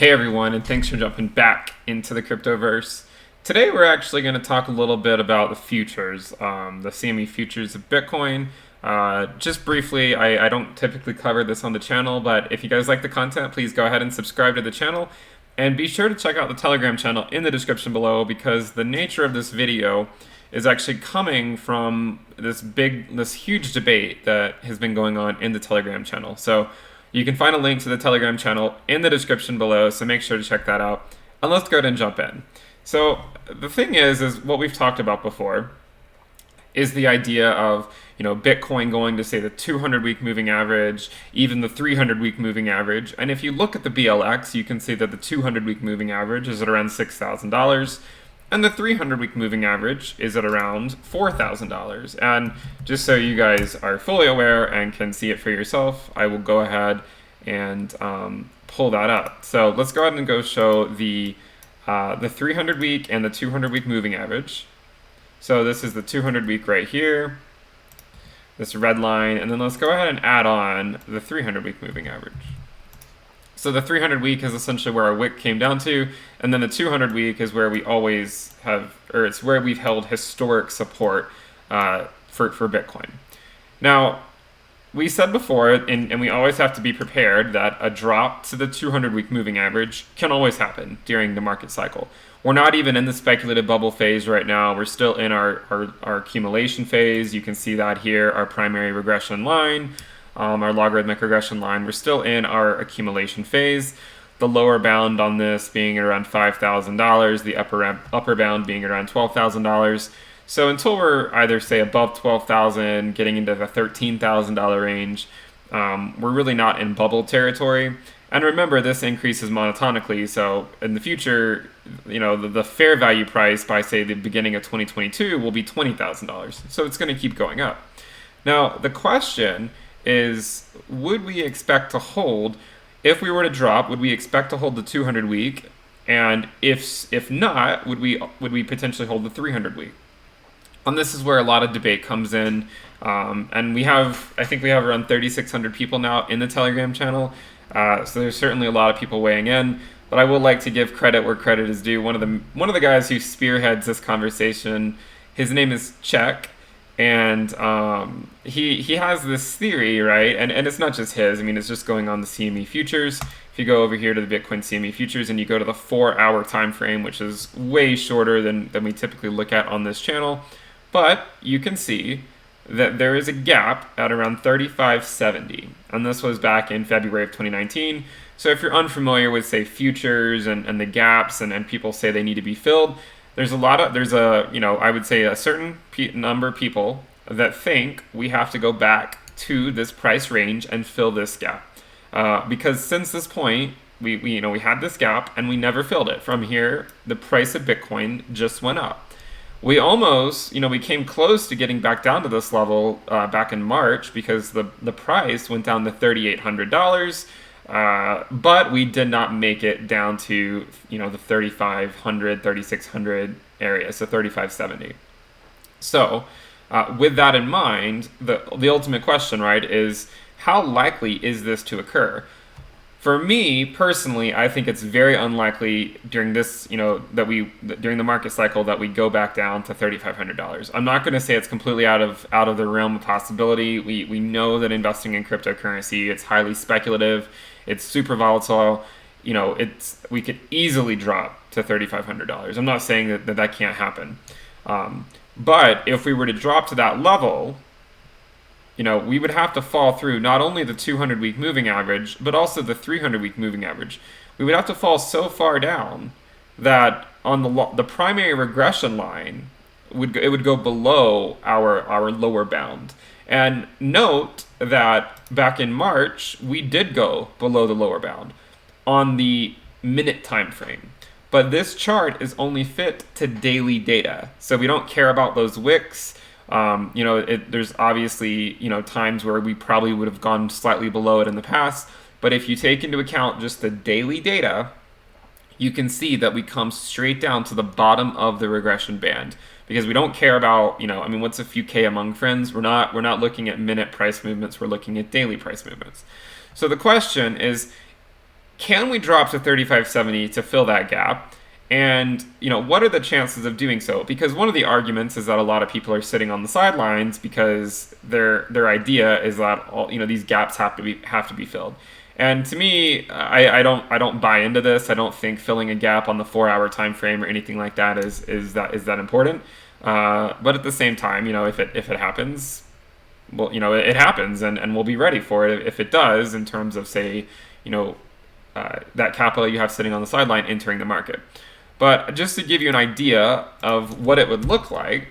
Hey everyone, and thanks for jumping back into the cryptoverse. Today we're actually going to talk a little bit about the futures, the CME futures of Bitcoin. Just briefly, I don't typically cover this on the channel, but if you guys like the content, please go ahead and subscribe to the channel. And be sure to check out the Telegram channel in the description below, because the nature of this video is actually coming from this huge debate that has been going on in the Telegram channel. So you can find a link to the Telegram channel in the description below, so make sure to check that out. And let's go ahead and jump in. So the thing is what we've talked about before is the idea of, Bitcoin going to, say, the 200-week moving average, even the 300-week moving average. And if you look at the BLX, you can see that the 200-week moving average is at around $6,000. And the 300-week moving average is at around $4,000. And just so you guys are fully aware and can see it for yourself, I will go ahead and pull that up. So let's go ahead and go show the 300-week and the 200-week moving average. So this is the 200-week right here, this red line, and then let's go ahead and add on the 300-week moving average. So the 300-week is essentially where our wick came down to, and then the 200-week is where we always have, or it's where we've held historic support for Bitcoin. Now, we said before, and we always have to be prepared that a drop to the 200-week moving average can always happen during the market cycle. We're not even in the speculative bubble phase right now. We're still in our accumulation phase. You can see that here, our primary regression line. Our logarithmic regression line. We're still in our accumulation phase. The lower bound on this being around $5,000, the upper bound being around $12,000. So until we're either, say, above $12,000, getting into the $13,000 range, we're really not in bubble territory. And remember, this increases monotonically. So in the future, the fair value price by, say, the beginning of 2022 will be $20,000. So it's going to keep going up. Now, the question is, would we expect to hold, if we were to drop, would we expect to hold the 200-week? And if not, would we potentially hold the 300-week? And this is where a lot of debate comes in. And I think we have around 3,600 people now in the Telegram channel. So there's certainly a lot of people weighing in. But I would like to give credit where credit is due. One of the guys who spearheads this conversation, his name is Check. And he has this theory, right? And it's not just his. I mean, it's just going on the CME Futures. If you go over here to the Bitcoin CME Futures and you go to the 4-hour time frame, which is way shorter than we typically look at on this channel, but you can see that there is a gap at around 3570. And this was back in February of 2019. So if you're unfamiliar with, say, futures and the gaps and people say they need to be filled, there's I would say a certain number of people that think we have to go back to this price range and fill this gap. Because since this point, we had this gap and we never filled it. From here, the price of Bitcoin just went up. We almost, we came close to getting back down to this level back in March, because the price went down to $3,800. But we did not make it down to, the 3,500, 3,600 area, so 3,570. So with that in mind, the ultimate question, right, is how likely is this to occur? For me personally, I think it's very unlikely during this, during the market cycle that we go back down to $3,500. I'm not going to say it's completely out of the realm of possibility. We know that investing in cryptocurrency, it's highly speculative. It's super volatile. We could easily drop to $3,500. I'm not saying that can't happen. But if we were to drop to that level, we would have to fall through not only the 200-week moving average, but also the 300-week moving average. We would have to fall so far down that on the primary regression line, it would go below our lower bound. And note that back in March, we did go below the lower bound on the minute time frame. But this chart is only fit to daily data. So we don't care about those wicks. There's obviously, times where we probably would have gone slightly below it in the past. But if you take into account just the daily data, you can see that we come straight down to the bottom of the regression band, because we don't care about, what's a few K among friends? We're not looking at minute price movements. We're looking at daily price movements. So the question is, can we drop to 3570 to fill that gap? And what are the chances of doing so? Because one of the arguments is that a lot of people are sitting on the sidelines because their idea is that all these gaps have to be filled. And to me, I don't buy into this. I don't think filling a gap on the 4-hour time frame or anything like that is that important. But at the same time, if it happens, well, it happens, and we'll be ready for it if it does, in terms of, say, that capital you have sitting on the sideline entering the market. But just to give you an idea of what it would look like,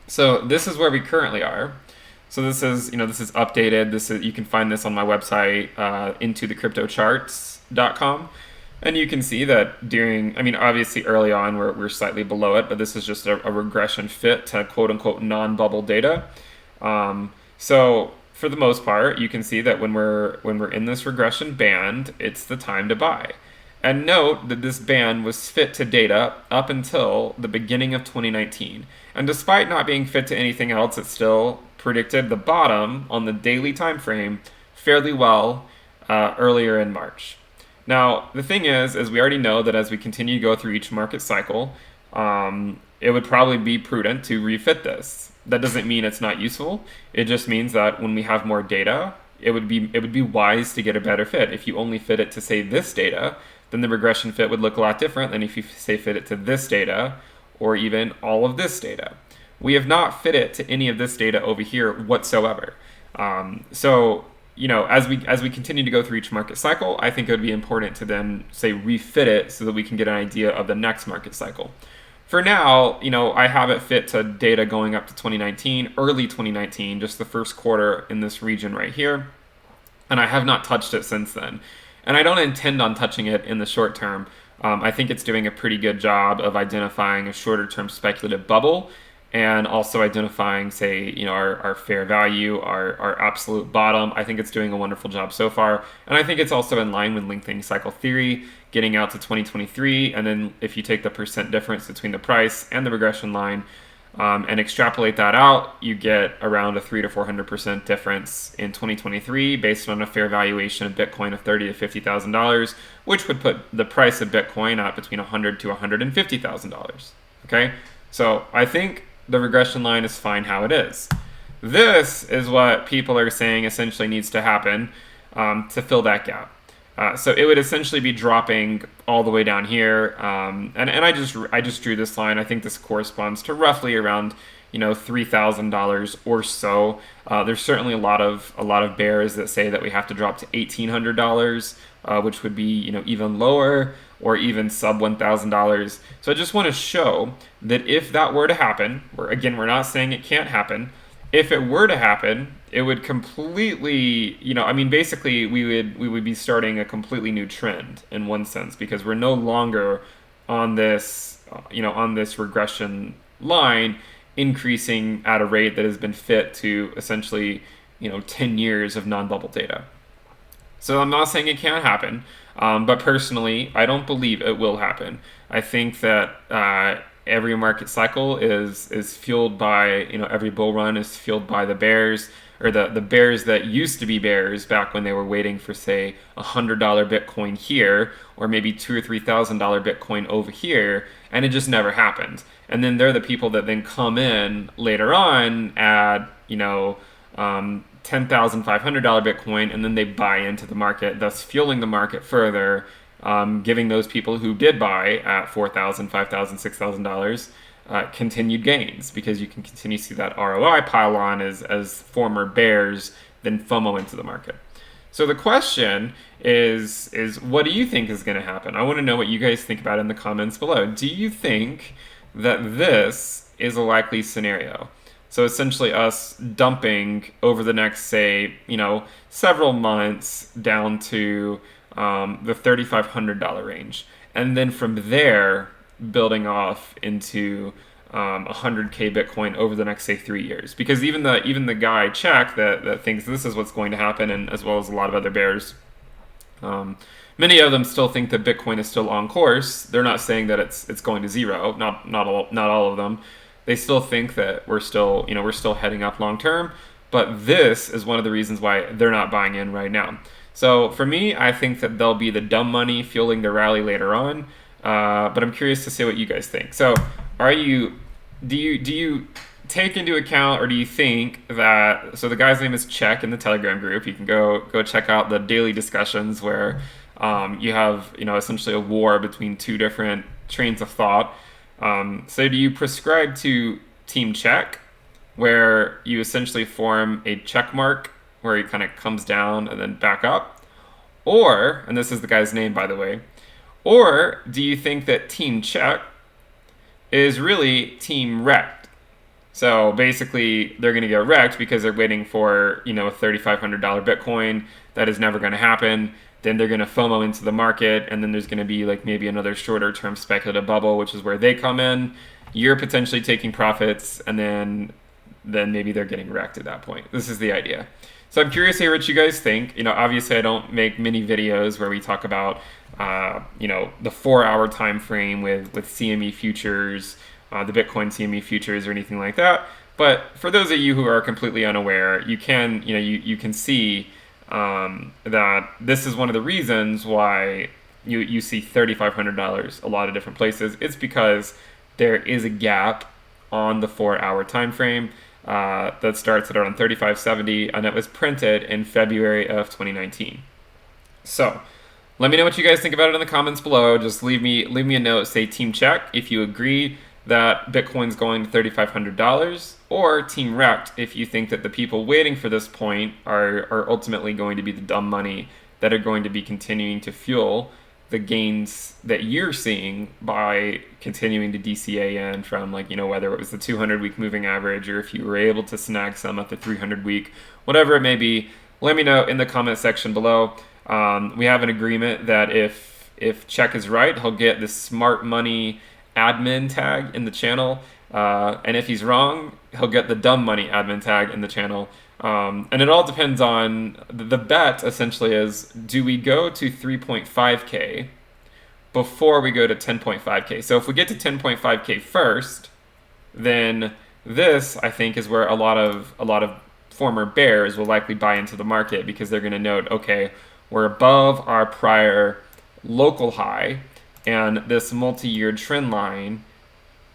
so this is where we currently are. So this is updated. You can find this on my website, intothecryptocharts.com. And you can see that obviously early on we're slightly below it, but this is just a regression fit to quote unquote non-bubble data. So for the most part, you can see that when we're in this regression band, it's the time to buy. And note that this band was fit to data up until the beginning of 2019. And despite not being fit to anything else, it still predicted the bottom on the daily time frame fairly well earlier in March. Now, the thing is we already know that as we continue to go through each market cycle, it would probably be prudent to refit this. That doesn't mean it's not useful. It just means that when we have more data, it would be wise to get a better fit. If you only fit it to, say, this data, then the regression fit would look a lot different than if you, say, fit it to this data or even all of this data. We have not fit it to any of this data over here whatsoever. So as we continue to go through each market cycle, I think it would be important to then, say, refit it so that we can get an idea of the next market cycle. For now, I have it fit to data going up to 2019, early 2019, just the first quarter in this region right here, and I have not touched it since then. And I don't intend on touching it in the short term. I think it's doing a pretty good job of identifying a shorter term speculative bubble, and also identifying, say, our fair value, our absolute bottom. I think it's doing a wonderful job so far. And I think it's also in line with lengthening cycle theory, getting out to 2023. And then if you take the percent difference between the price and the regression line and extrapolate that out, you get around a 300 to 400% difference in 2023 based on a fair valuation of Bitcoin of $30,000 to $50,000, which would put the price of Bitcoin at between $100,000 to $150,000. Okay, so I think the regression line is fine how it is. This is what people are saying essentially needs to happen to fill that gap. So it would essentially be dropping all the way down here, and I just drew this line. I think this corresponds to roughly around $3,000 or so. There's certainly a lot of bears that say that we have to drop to $1,800, which would be even lower, or even sub $1,000. So I just want to show that if that were to happen, we're not saying it can't happen. If it were to happen, it would completely, basically we would be starting a completely new trend in one sense, because we're no longer on this, on this regression line increasing at a rate that has been fit to essentially, 10 years of non-bubble data. So I'm not saying it can't happen, but personally, I don't believe it will happen. I think that every market cycle is fueled by, every bull run is fueled by the bears, or the bears that used to be bears back when they were waiting for, say, $100 Bitcoin here, or maybe $2,000 or $3,000 Bitcoin over here, and it just never happened. And then they're the people that then come in later on at, $10,500 Bitcoin, and then they buy into the market, thus fueling the market further, giving those people who did buy at $4,000, $5,000, $6,000 continued gains, because you can continue to see that ROI pile on as former bears then FOMO into the market. So the question is what do you think is going to happen? I want to know what you guys think about it in the comments below. Do you think that this is a likely scenario? So essentially us dumping over the next, say, several months down to the $3,500 range. And then from there, building off into 100K Bitcoin over the next, say, 3 years. Because even the guy Check that thinks this is what's going to happen, and as well as a lot of other bears, many of them still think that Bitcoin is still on course. They're not saying that it's going to zero. Not all of them. They still think that we're still heading up long term, but this is one of the reasons why they're not buying in right now. So for me, I think that they'll be the dumb money fueling the rally later on. But I'm curious to see what you guys think. So are you do you take into account, or do you think that, so the guy's name is Check in the Telegram group. You can go check out the daily discussions where you have essentially a war between two different trains of thought. So do you prescribe to Team Check, where you essentially form a check mark where he kind of comes down and then back up? Or, and this is the guy's name, by the way, or do you think that Team Check is really Team Rekt? So basically, they're going to get wrecked because they're waiting for a $3,500 Bitcoin that is never going to happen. Then they're going to FOMO into the market, and then there's going to be like maybe another shorter term speculative bubble, which is where they come in. You're potentially taking profits, and then maybe they're getting wrecked at that point. This is the idea. So I'm curious to hear what you guys think. Obviously I don't make many videos where we talk about the 4-hour time frame with CME futures, the Bitcoin CME futures, or anything like that. But for those of you who are completely unaware, you can see that this is one of the reasons why you see $3,500 a lot of different places. It's because there is a gap on the 4-hour time frame that starts at around 35.70, and it was printed in February of 2019. So let me know what you guys think about it in the comments below. Just leave me a note, say Team Check if you agree that Bitcoin's going to $3,500, or Team Rekt if you think that the people waiting for this point are ultimately going to be the dumb money that are going to be continuing to fuel the gains that you're seeing by continuing to DCA in from, whether it was the 200-week moving average, or if you were able to snag some at the 300-week, whatever it may be. Let me know in the comment section below. We have an agreement that if Check is right, he'll get the smart money admin tag in the channel, and if he's wrong, he'll get the dumb money admin tag in the channel. And it all depends on the bet. Essentially, is do we go to 3.5K before we go to 10.5K? So if we get to 10.5K first, then this, I think, is where a lot of former bears will likely buy into the market, because they're going to note, okay, we're above our prior local high, and this multi-year trend line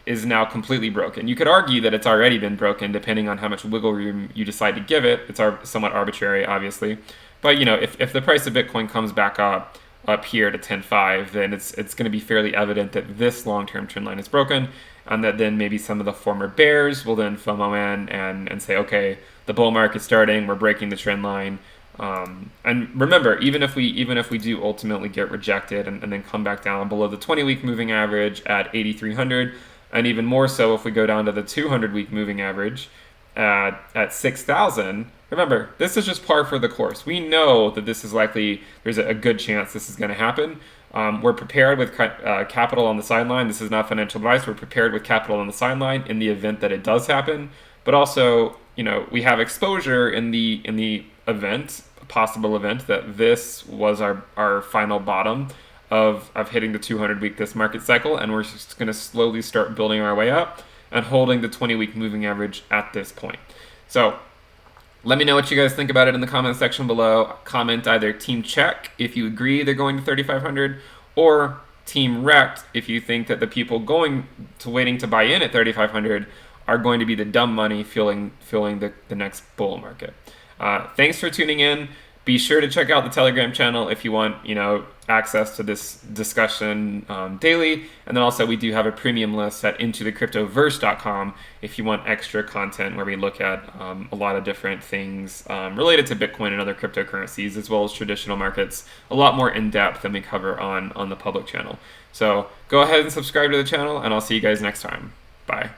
is now completely broken. You could argue that it's already been broken depending on how much wiggle room you decide to give it. It's somewhat arbitrary, obviously. But if the price of Bitcoin comes back up here to 10.5, then it's going to be fairly evident that this long-term trend line is broken, and that then maybe some of the former bears will then FOMO in and say, okay, the bull market's starting, we're breaking the trend line. And remember, even if we do ultimately get rejected and then come back down below the 20-week moving average at 8,300, and even more so if we go down to the 200-week moving average at 6,000, remember, this is just par for the course. We know that this is likely, there's a good chance this is going to happen. We're prepared with capital on the sideline. This is not financial advice. We're prepared with capital on the sideline in the event that it does happen. But also, we have exposure in the event, possible event, that this was our final bottom of hitting the 200-week this market cycle, and we're just going to slowly start building our way up and holding the 20-week moving average at this point. So let me know what you guys think about it in the comment section below. Comment either Team Check if you agree they're going to 3,500, or Team Rekt if you think that the people waiting to buy in at 3,500 are going to be the dumb money fueling the next bull market. Thanks for tuning in. Be sure to check out the Telegram channel if you want, access to this discussion daily. And then also we do have a premium list at intothecryptoverse.com if you want extra content where we look at a lot of different things related to Bitcoin and other cryptocurrencies, as well as traditional markets, a lot more in depth than we cover on the public channel. So go ahead and subscribe to the channel, and I'll see you guys next time. Bye.